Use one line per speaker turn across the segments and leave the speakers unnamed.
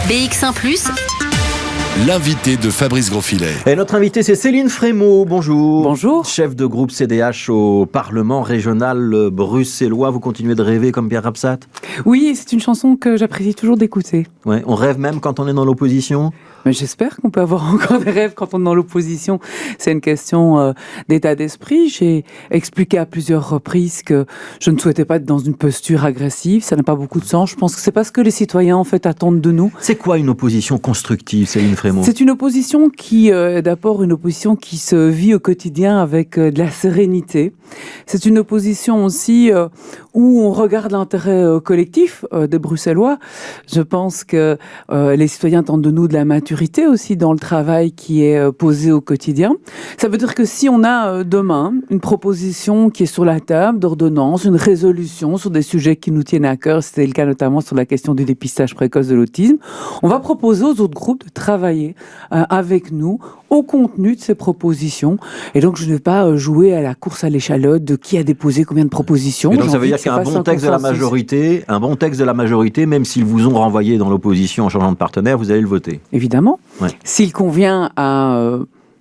BX1 +,
l'invité de Fabrice Grosfilet.
Et notre invité, c'est Céline Frémaux. Bonjour.
Bonjour.
Chef de groupe CDH au Parlement régional bruxellois. Vous continuez de rêver comme Pierre Rapsat?
Oui, c'est une chanson que j'apprécie toujours d'écouter.
Ouais, on rêve même quand on est dans l'opposition?
Mais j'espère qu'on peut avoir encore des rêves quand on est dans l'opposition. C'est une question d'état d'esprit. J'ai expliqué à plusieurs reprises que je ne souhaitais pas être dans une posture agressive. Ça n'a pas beaucoup de sens. Je pense que c'est pas ce que les citoyens en fait attendent de nous.
C'est quoi une opposition constructive, Céline Frémaux?
C'est une opposition qui, d'abord, une opposition qui se vit au quotidien avec de la sérénité. C'est une opposition aussi où on regarde l'intérêt collectif des Bruxellois. Je pense que les citoyens attendent de nous de la maturité aussi dans le travail qui est posé au quotidien. Ça veut dire que si on a demain une proposition qui est sur la table d'ordonnance, une résolution sur des sujets qui nous tiennent à cœur, c'était le cas notamment sur la question du dépistage précoce de l'autisme, on va proposer aux autres groupes de travailler avec nous au contenu de ces propositions. Et donc, je ne vais pas jouer à la course à l'échalote de qui a déposé combien de propositions.
Et donc, ça veut dire qu'un bon texte de la majorité, même s'ils vous ont renvoyé dans l'opposition en changeant de partenaire, vous allez le voter.
Évidemment.
Ouais.
S'il convient à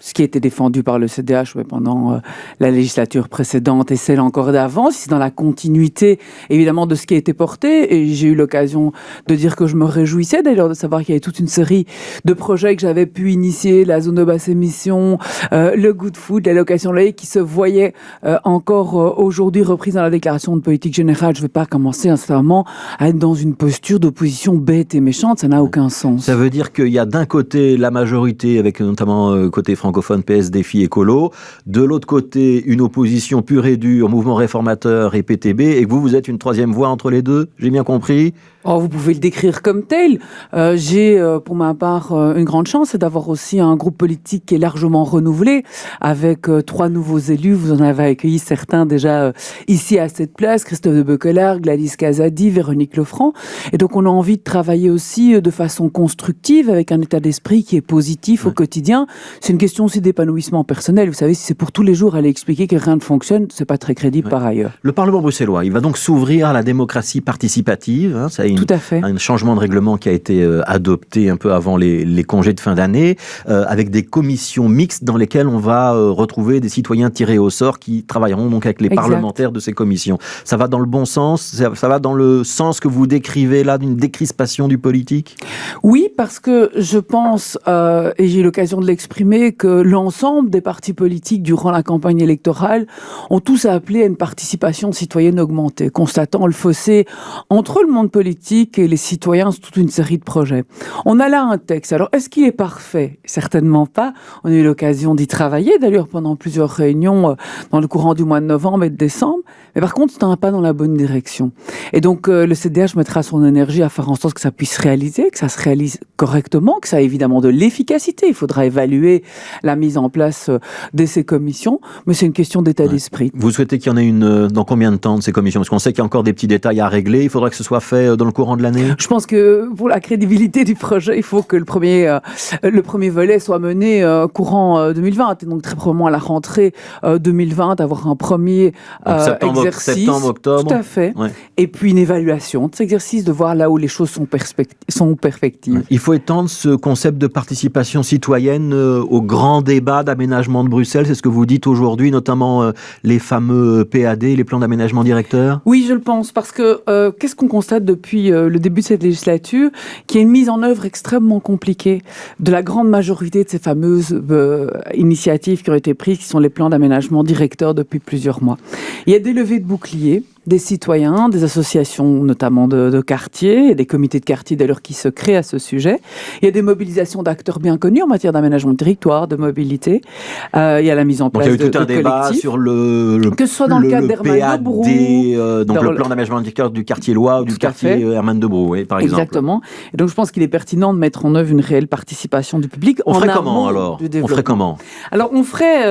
ce qui a été défendu par le CDH pendant la législature précédente et celle encore d'avant, si c'est dans la continuité évidemment de ce qui a été porté, et j'ai eu l'occasion de dire que je me réjouissais d'ailleurs de savoir qu'il y avait toute une série de projets que j'avais pu initier, la zone de basse émission, le good food, l'allocation laïque, qui se voyaient encore aujourd'hui reprises dans la déclaration de politique générale. Je ne vais pas commencer nécessairement à être dans une posture d'opposition bête et méchante, ça n'a aucun sens.
Ça veut dire qu'il y a d'un côté la majorité, avec notamment côté francophone, PS, Défi, Écolo, de l'autre côté une opposition pure et dure, mouvement réformateur et PTB, et que vous êtes une troisième voie entre les deux, j'ai bien compris?
Oh, vous pouvez le décrire comme tel. J'ai, pour ma part, une grande chance, c'est d'avoir aussi un groupe politique qui est largement renouvelé, avec 3 nouveaux élus. Vous en avez accueilli certains déjà ici à cette place, Christophe de Beuquelaar, Gladys Casadi, Véronique Lefranc. Et donc, on a envie de travailler aussi de façon constructive, avec un état d'esprit qui est positif au quotidien. C'est une question aussi d'épanouissement personnel. Vous savez, si c'est pour tous les jours aller expliquer que rien ne fonctionne, c'est pas très crédible par ailleurs.
Le Parlement bruxellois, il va donc s'ouvrir à la démocratie participative, hein, ça
tout à fait.
Un changement de règlement qui a été adopté un peu avant les congés de fin d'année, avec des commissions mixtes dans lesquelles on va retrouver des citoyens tirés au sort qui travailleront donc avec les parlementaires de ces commissions. Ça va dans le bon sens? Ça va dans le sens que vous décrivez là, d'une décrispation du politique?
Oui, parce que je pense, et j'ai eu l'occasion de l'exprimer, que l'ensemble des partis politiques durant la campagne électorale ont tous appelé à une participation citoyenne augmentée, constatant le fossé entre le monde politique et les citoyens sur toute une série de projets. On a là un texte. Alors, est-ce qu'il est parfait? Certainement pas. On a eu l'occasion d'y travailler, d'ailleurs, pendant plusieurs réunions dans le courant du mois de novembre et de décembre. Mais par contre, c'est un pas dans la bonne direction. Et donc, le CDH mettra son énergie à faire en sorte que ça puisse réaliser, que ça se réalise correctement, que ça ait évidemment de l'efficacité. Il faudra évaluer la mise en place de ces commissions, mais c'est une question d'état d'esprit.
Vous souhaitez qu'il y en ait une dans combien de temps de ces commissions? Parce qu'on sait qu'il y a encore des petits détails à régler. Il faudra que ce soit fait dans le courant de l'année?
Je pense que pour la crédibilité du projet, il faut que le premier volet soit mené courant 2020, et donc très probablement à la rentrée 2020, avoir un premier exercice.
Septembre, octobre.
Tout à fait.
Ouais.
Et puis une évaluation de cet exercice, de voir là où les choses sont perfectives.
Ouais. Il faut étendre ce concept de participation citoyenne au grand débat d'aménagement de Bruxelles. C'est ce que vous dites aujourd'hui, notamment les fameux PAD, les plans d'aménagement directeur?
Oui, je le pense, parce que qu'est-ce qu'on constate depuis le début de cette législature? Qu'il y a une mise en œuvre extrêmement compliquée de la grande majorité de ces fameuses initiatives qui ont été prises, qui sont les plans d'aménagement directeur depuis plusieurs mois. Il y a des levées de boucliers, des citoyens, des associations notamment de quartiers, et des comités de quartier d'ailleurs qui se créent à ce sujet. Il y a des mobilisations d'acteurs bien connus en matière d'aménagement de territoire, de mobilité. Il y a la mise en place de collectifs.
Il y a eu tout un débat sur
que ce soit dans le cadre d'Hermann de Brou,
donc le plan d'aménagement directeur du quartier Loire ou du quartier Hermann de Brou, oui, par exemple.
Exactement. Et donc je pense qu'il est pertinent de mettre en œuvre une réelle participation du public.
On ferait comment alors? On ferait comment?
Alors on ferait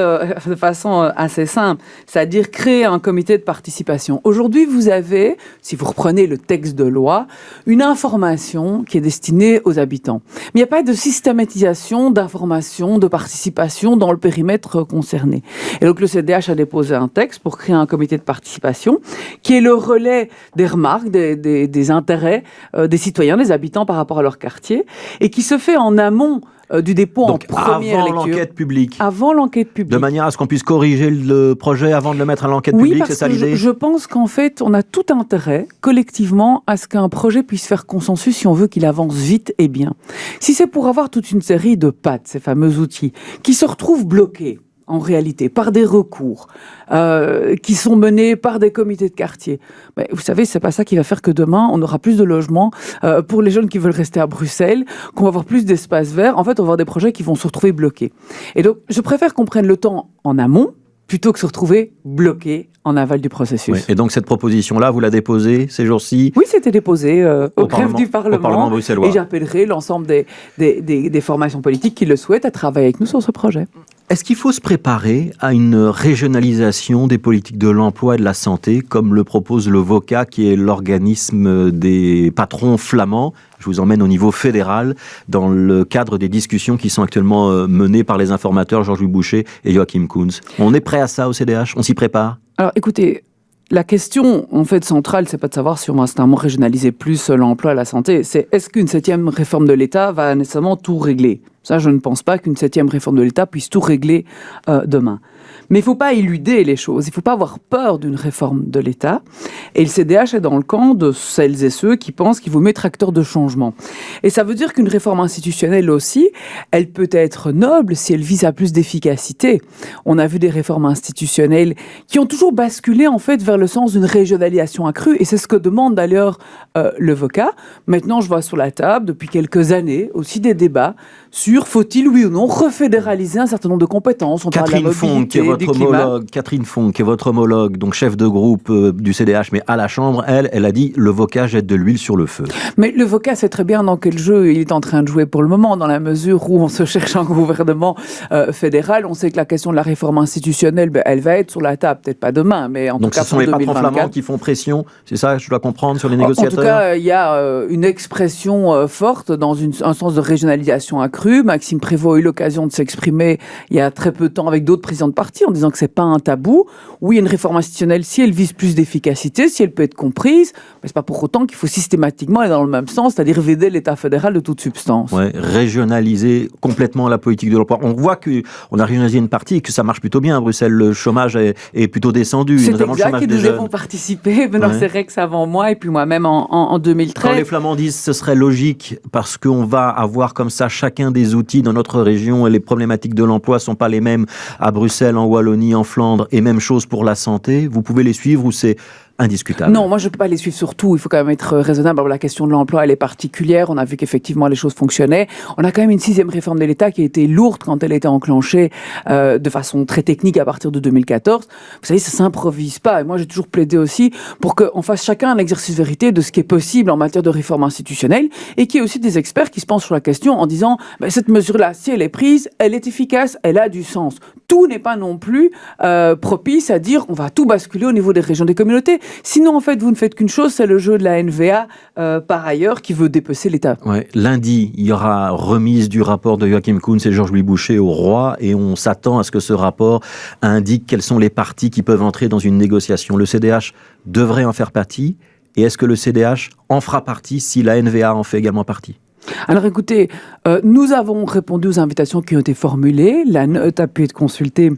de façon assez simple, c'est-à-dire créer un comité de participation. Aujourd'hui, Aujourd'hui, vous avez, si vous reprenez le texte de loi, une information qui est destinée aux habitants. Mais il n'y a pas de systématisation d'information, de participation dans le périmètre concerné. Et donc le CDH a déposé un texte pour créer un comité de participation qui est le relais des remarques, des intérêts des citoyens, des habitants par rapport à leur quartier, et qui se fait en amont du dépôt
donc,
en première lecture.
L'enquête publique.
Avant l'enquête publique.
De manière à ce qu'on puisse corriger le projet avant de le mettre à l'enquête publique, c'est ça l'idée ?
Oui, parce que je pense qu'en fait, on a tout intérêt, collectivement, à ce qu'un projet puisse faire consensus si on veut qu'il avance vite et bien. Si c'est pour avoir toute une série de pattes, ces fameux outils, qui se retrouvent bloqués, en réalité, par des recours qui sont menés par des comités de quartier. Mais vous savez, c'est pas ça qui va faire que demain, on aura plus de logements pour les jeunes qui veulent rester à Bruxelles, qu'on va avoir plus d'espaces verts. En fait, on va avoir des projets qui vont se retrouver bloqués. Et donc, je préfère qu'on prenne le temps en amont, plutôt que se retrouver bloqué en aval du processus.
Oui. Et donc cette proposition-là, vous la déposez ces jours-ci ?
Oui, c'était déposé au greffe du Parlement.
Au Parlement bruxellois.
Et j'appellerai l'ensemble des formations politiques qui le souhaitent à travailler avec nous sur ce projet.
Est-ce qu'il faut se préparer à une régionalisation des politiques de l'emploi et de la santé, comme le propose le VOCA, qui est l'organisme des patrons flamands ? Je vous emmène au niveau fédéral, dans le cadre des discussions qui sont actuellement menées par les informateurs Georges-Louis Boucher et Joachim Kunz. On est prêt à ça au CDH ? On s'y prépare ?
Alors écoutez, la question en fait centrale, c'est pas de savoir si on va instantanément régionaliser plus l'emploi et la santé, c'est est-ce qu'une 7e réforme de l'État va nécessairement tout régler ? Ça, je ne pense pas qu'une 7e réforme de l'État puisse tout régler demain. Mais il ne faut pas éluder les choses, il ne faut pas avoir peur d'une réforme de l'État. Et le CDH est dans le camp de celles et ceux qui pensent qu'il vaut mieux être acteur de changement. Et ça veut dire qu'une réforme institutionnelle aussi, elle peut être noble si elle vise à plus d'efficacité. On a vu des réformes institutionnelles qui ont toujours basculé en fait vers le sens d'une régionalisation accrue, et c'est ce que demande d'ailleurs le VOCA. Maintenant, je vois sur la table, depuis quelques années, aussi des débats sur faut-il, oui ou non, refédéraliser un certain nombre de compétences. On parle de la mobilité, du climat.
Catherine Fong, qui est votre homologue, donc chef de groupe du CDH, mais à la Chambre, elle a dit le VOCA jette de l'huile sur le feu.
Mais le VOCA sait très bien dans quel jeu il est en train de jouer pour le moment, dans la mesure où on se cherche un gouvernement fédéral. On sait que la question de la réforme institutionnelle, elle va être sur la table, peut-être pas demain, mais en tout cas pour 2024. Donc ce sont les patrons flamands
qui font pression, c'est ça que je dois comprendre sur les négociateurs ?
En tout cas, il y a une expression forte dans un sens de régionalisation accrue. Maxime Prévost a eu l'occasion de s'exprimer il y a très peu de temps avec d'autres présidents de partis en disant que c'est pas un tabou. Oui, une réforme institutionnelle, si elle vise plus d'efficacité, si elle peut être comprise, mais c'est pas pour autant qu'il faut systématiquement aller dans le même sens, c'est-à-dire vider l'État fédéral de toute substance.
Ouais, régionaliser complètement la politique de l'emploi. On voit qu'on a régionalisé une partie et que ça marche plutôt bien à Bruxelles. Le chômage est plutôt descendu.
C'est exact, et nous avons participé, Benoît Serex avant moi et puis moi-même en 2013.
Quand les Flamands disent ce serait logique parce qu'on va avoir comme ça chacun des outils dans notre région et les problématiques de l'emploi ne sont pas les mêmes à Bruxelles, en Wallonie, en Flandre, et même chose pour la santé, vous pouvez les suivre ou c'est indiscutable?
Non, moi je ne peux pas les suivre sur tout, il faut quand même être raisonnable. La question de l'emploi, elle est particulière, on a vu qu'effectivement les choses fonctionnaient. On a quand même une 6e réforme de l'État qui a été lourde quand elle a été enclenchée de façon très technique à partir de 2014. Vous savez, ça ne s'improvise pas, et moi j'ai toujours plaidé aussi pour qu'on fasse chacun un exercice de vérité de ce qui est possible en matière de réforme institutionnelle, et qu'il y ait aussi des experts qui se penchent sur la question en disant cette mesure-là, si elle est prise, elle est efficace, elle a du sens. Tout n'est pas non plus propice à dire on va tout basculer au niveau des régions, des communautés. Sinon, en fait, vous ne faites qu'une chose, c'est le jeu de la NVA, par ailleurs, qui veut dépecer l'État.
Ouais. Lundi, il y aura remise du rapport de Joachim Kunz et Georges-Louis Boucher au roi, et on s'attend à ce que ce rapport indique quelles sont les parties qui peuvent entrer dans une négociation. Le CDH devrait en faire partie, et est-ce que le CDH en fera partie si la NVA en fait également partie ?
Alors écoutez, nous avons répondu aux invitations qui ont été formulées, la note a pu être consultée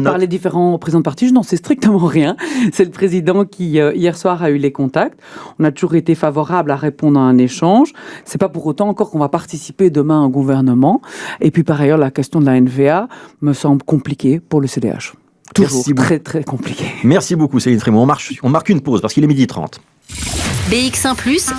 par les différents présidents de parti. Je n'en sais strictement rien. C'est le président qui, hier soir, a eu les contacts. On a toujours été favorable à répondre à un échange. C'est pas pour autant encore qu'on va participer demain au gouvernement. Et puis, par ailleurs, la question de la NVA me semble compliquée pour le CDH. Toujours très, très compliqué.
Merci beaucoup, Céline Frémaux. On marque une pause parce qu'il est 12h30.
BX1+,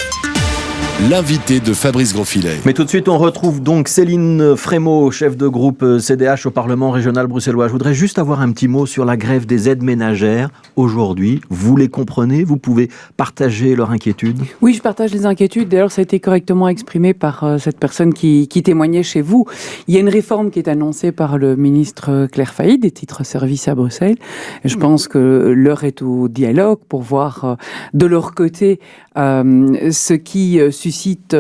L'invité de Fabrice Grosfilet.
Mais tout de suite, on retrouve donc Céline Frémaux, chef de groupe CDH au Parlement régional bruxellois. Je voudrais juste avoir un petit mot sur la grève des aides ménagères aujourd'hui. Vous les comprenez? Vous pouvez partager leur inquiétude?
Oui, je partage les inquiétudes. D'ailleurs, ça a été correctement exprimé par cette personne qui témoignait chez vous. Il y a une réforme qui est annoncée par le ministre Claire Failly des titres-services à Bruxelles. Et je pense que l'heure est au dialogue pour voir de leur côté ce qui suscite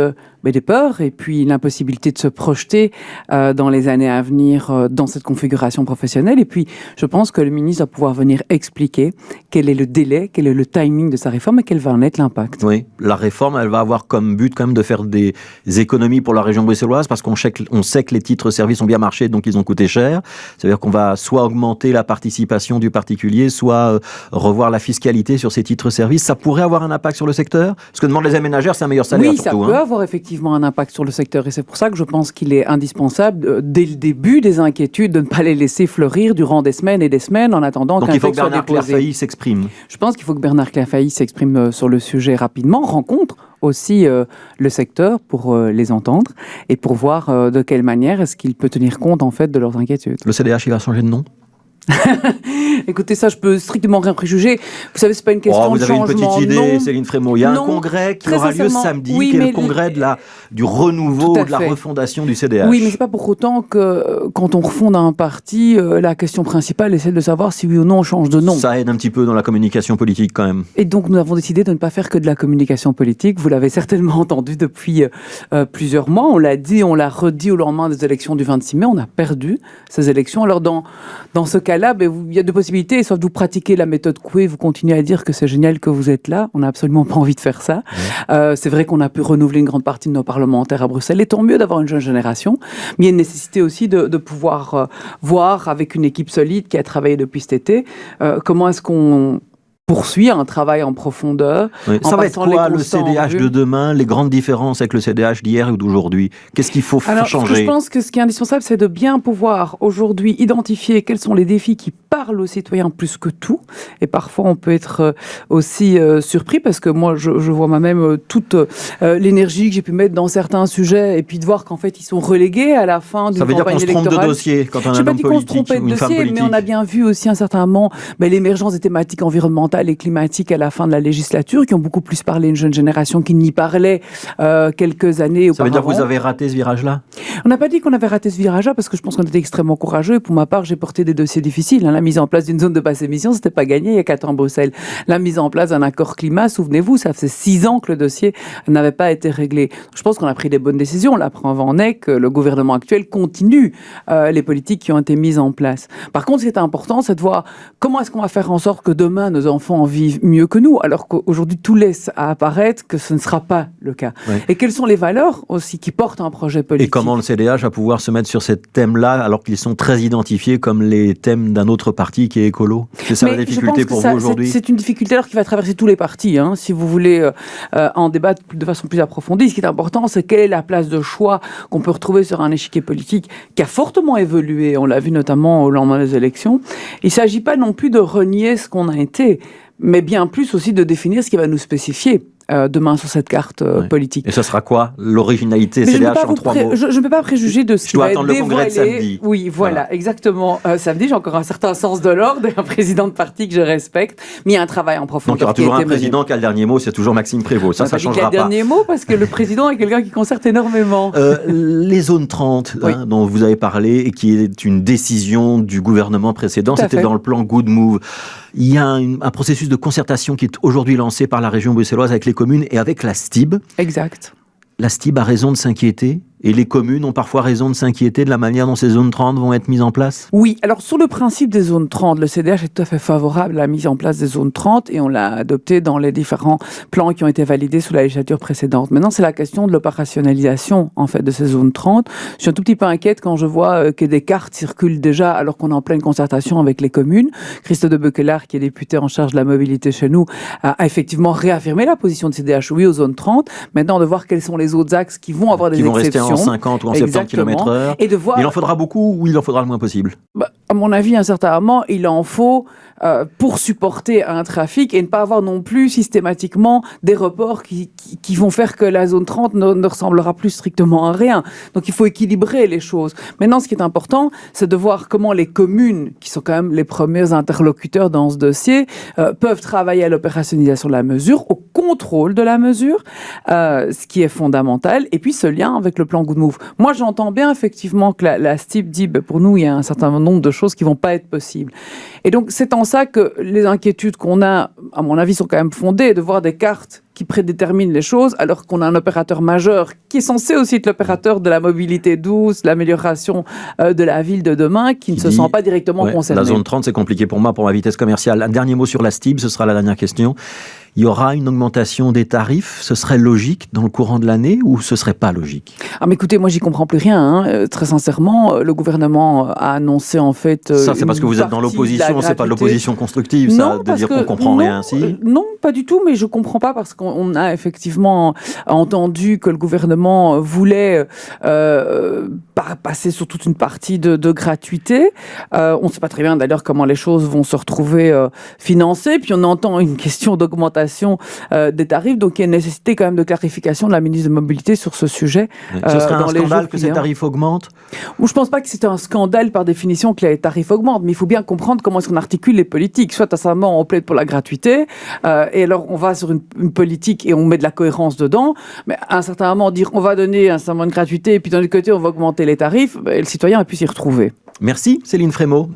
des peurs et puis l'impossibilité de se projeter dans les années à venir dans cette configuration professionnelle. Et puis, je pense que le ministre va pouvoir venir expliquer quel est le délai, quel est le timing de sa réforme et quel va en être l'impact.
Oui, la réforme, elle va avoir comme but quand même de faire des économies pour la région bruxelloise parce qu'on sait que les titres-services ont bien marché, donc ils ont coûté cher. C'est-à-dire qu'on va soit augmenter la participation du particulier, soit revoir la fiscalité sur ces titres-services. Ça pourrait avoir un impact sur le secteur? Ce que demandent les aménageurs, c'est un meilleur salaire.
Oui, surtout, ça peut avoir effectivement un impact sur le secteur et c'est pour ça que je pense qu'il est indispensable dès le début des inquiétudes de ne pas les laisser fleurir durant des semaines et des semaines en attendant qu'un texte soit déposé. Donc il faut que Bernard Claire-Failly
s'exprime.
Je pense qu'il faut que Bernard Claire-Failly s'exprime sur le sujet rapidement, rencontre aussi le secteur pour les entendre et pour voir de quelle manière est-ce qu'il peut tenir compte en fait de leurs inquiétudes.
Le CDH, il va changer de nom?
Écoutez, ça, je peux strictement rien préjuger. Vous savez, c'est pas une question de changement.
Vous avez une petite idée,
non.
Céline Frémaux. Il y a un congrès qui aura lieu samedi, qui est le congrès du renouveau, de la refondation du CDH.
Oui, mais c'est pas pour autant que quand on refonde un parti, la question principale est celle de savoir si oui ou non on change de nom.
Ça aide un petit peu dans la communication politique quand même.
Et donc nous avons décidé de ne pas faire que de la communication politique. Vous l'avez certainement entendu depuis plusieurs mois. On l'a dit, on l'a redit au lendemain des élections du 26 mai. On a perdu ces élections. Alors dans ce cas-là, il y a deux possibilités. Soit vous pratiquez la méthode Coué, vous continuez à dire que c'est génial que vous êtes là. On n'a absolument pas envie de faire ça. C'est vrai qu'on a pu renouveler une grande partie de nos parlementaires à Bruxelles. Et tant mieux d'avoir une jeune génération. Mais il y a une nécessité aussi de pouvoir voir avec une équipe solide qui a travaillé depuis cet été, comment est-ce qu'on poursuit un travail en profondeur.
Oui. Ça va être quoi le CDH de demain, les grandes différences avec le CDH d'hier ou d'aujourd'hui? Qu'est-ce qu'il faut changer?
Je pense que ce qui est indispensable, c'est de bien pouvoir aujourd'hui identifier quels sont les défis qui parlent aux citoyens plus que tout. Et parfois, on peut être aussi surpris parce que moi, je vois moi-même toute l'énergie que j'ai pu mettre dans certains sujets et puis de voir qu'en fait, ils sont relégués à la fin d'une campagne électorale. Ça veut dire qu'on se trompe de dossier quand on a un homme politique ou une femme politique. Mais on a bien vu aussi un certain moment l'émergence des thématiques environnementales et climatiques à la fin de la législature, qui ont beaucoup plus parlé une jeune génération qui n'y parlait quelques années auparavant.
Ça veut dire que vous avez raté ce virage-là?
On n'a pas dit qu'on avait raté ce virage-là, parce que je pense qu'on était extrêmement courageux. Et pour ma part, j'ai porté des dossiers difficiles. La mise en place d'une zone de basse émission, c'était pas gagné il y a 4 ans à Bruxelles. La mise en place d'un accord climat, souvenez-vous, ça faisait 6 ans que le dossier n'avait pas été réglé. Je pense qu'on a pris des bonnes décisions. La preuve en est que le gouvernement actuel continue les politiques qui ont été mises en place. Par contre, ce qui est important, c'est de voir comment est-ce qu'on va faire en sorte que demain, nos enfants en vivent mieux que nous, alors qu'aujourd'hui, tout laisse à apparaître que ce ne sera pas le cas. Oui. Et quelles sont les valeurs aussi qui portent un projet politique?
Et comment le CDH va pouvoir se mettre sur ces thèmes-là, alors qu'ils sont très identifiés comme les thèmes d'un autre parti qui est écolo? C'est ça la difficulté pour vous aujourd'hui?
C'est une difficulté alors qui va traverser tous les partis. Si vous voulez en débattre de façon plus approfondie, ce qui est important, c'est quelle est la place de choix qu'on peut retrouver sur un échiquier politique qui a fortement évolué. On l'a vu notamment au lendemain des élections. Il ne s'agit pas non plus de renier ce qu'on a été, mais bien plus aussi de définir ce qui va nous spécifier demain sur cette carte politique.
Et ce sera quoi l'originalité CDH en 3 mots?
Je ne peux pas préjuger de ce qui va être dévoilé.
Je dois attendre le congrès de samedi.
Oui, voilà, exactement. Samedi, j'ai encore un certain sens de l'ordre et un président de parti que je respecte, mais il y a un travail en profondeur.
Donc il y aura toujours un président qui a le dernier mot, c'est toujours Maxime Prévost. Ça changera pas.
Le dernier mot parce que le président est quelqu'un qui concerte énormément.
Les zones 30 dont vous avez parlé et qui est une décision du gouvernement précédent, c'était dans le plan Good Move. Il y a un processus de concertation qui est aujourd'hui lancé par la région bruxelloise avec les communes et avec la STIB.
Exact.
La STIB a raison de s'inquiéter et les communes ont parfois raison de s'inquiéter de la manière dont ces zones 30 vont être mises en place?
Oui, alors sur le principe des zones 30, le CDH est tout à fait favorable à la mise en place des zones 30 et on l'a adopté dans les différents plans qui ont été validés sous la législature précédente. Maintenant, c'est la question de l'opérationnalisation en fait de ces zones 30. Je suis un tout petit peu inquiète quand je vois que des cartes circulent déjà alors qu'on est en pleine concertation avec les communes. Christophe de Beukelard, qui est député en charge de la mobilité chez nous, a effectivement réaffirmé la position de CDH, oui, aux zones 30. Maintenant, de voir quels sont les autres axes qui vont avoir des exceptions.
En 50 ou en 70 km/h.
Et de voir...
Il en faudra beaucoup ou il en faudra le moins possible?
à mon avis, à un certain moment, il en faut pour supporter un trafic et ne pas avoir non plus systématiquement des reports qui vont faire que la zone 30 ne ressemblera plus strictement à rien. Donc il faut équilibrer les choses. Maintenant, ce qui est important, c'est de voir comment les communes, qui sont quand même les premiers interlocuteurs dans ce dossier, peuvent travailler à l'opérationnalisation de la mesure, au contrôle de la mesure, ce qui est fondamental, et puis ce lien avec le plan Good Move. Moi, j'entends bien effectivement que la STIB dit, pour nous, il y a un certain nombre de choses qui vont pas être possibles. Et donc, c'est en ça que les inquiétudes qu'on a, à mon avis, sont quand même fondées, de voir des cartes qui prédéterminent les choses, alors qu'on a un opérateur majeur qui est censé aussi être l'opérateur de la mobilité douce, l'amélioration de la ville de demain, qui ne se sent pas directement concerné.
La zone 30, c'est compliqué pour moi, pour ma vitesse commerciale. Un dernier mot sur la STIB, ce sera la dernière question. Il y aura une augmentation des tarifs, ce serait logique dans le courant de l'année ou ce serait pas logique?
Ah mais écoutez, moi j'y comprends plus rien, très sincèrement. Le gouvernement a annoncé en fait...
ça c'est parce que vous êtes dans l'opposition, c'est pas de l'opposition constructive, ça, de dire qu'on comprend rien ainsi?
Non, pas du tout, mais je comprends pas parce qu'on a effectivement entendu que le gouvernement voulait passer sur toute une partie de gratuité. On ne sait pas très bien d'ailleurs comment les choses vont se retrouver financées, puis on entend une question d'augmentation des tarifs, donc il y a une nécessité quand même de clarification de la ministre de la Mobilité sur ce sujet.
Ce serait un scandale que ces tarifs augmentent?
Je ne pense pas que c'est un scandale par définition que les tarifs augmentent, mais il faut bien comprendre comment est-ce qu'on articule les politiques. Soit à ce moment on plaide pour la gratuité, et alors on va sur une politique et on met de la cohérence dedans, mais à un certain moment dire on va donner un certain moment de gratuité et puis d'un autre côté on va augmenter les tarifs, le citoyen a pu s'y retrouver.
Merci Céline Frémaux.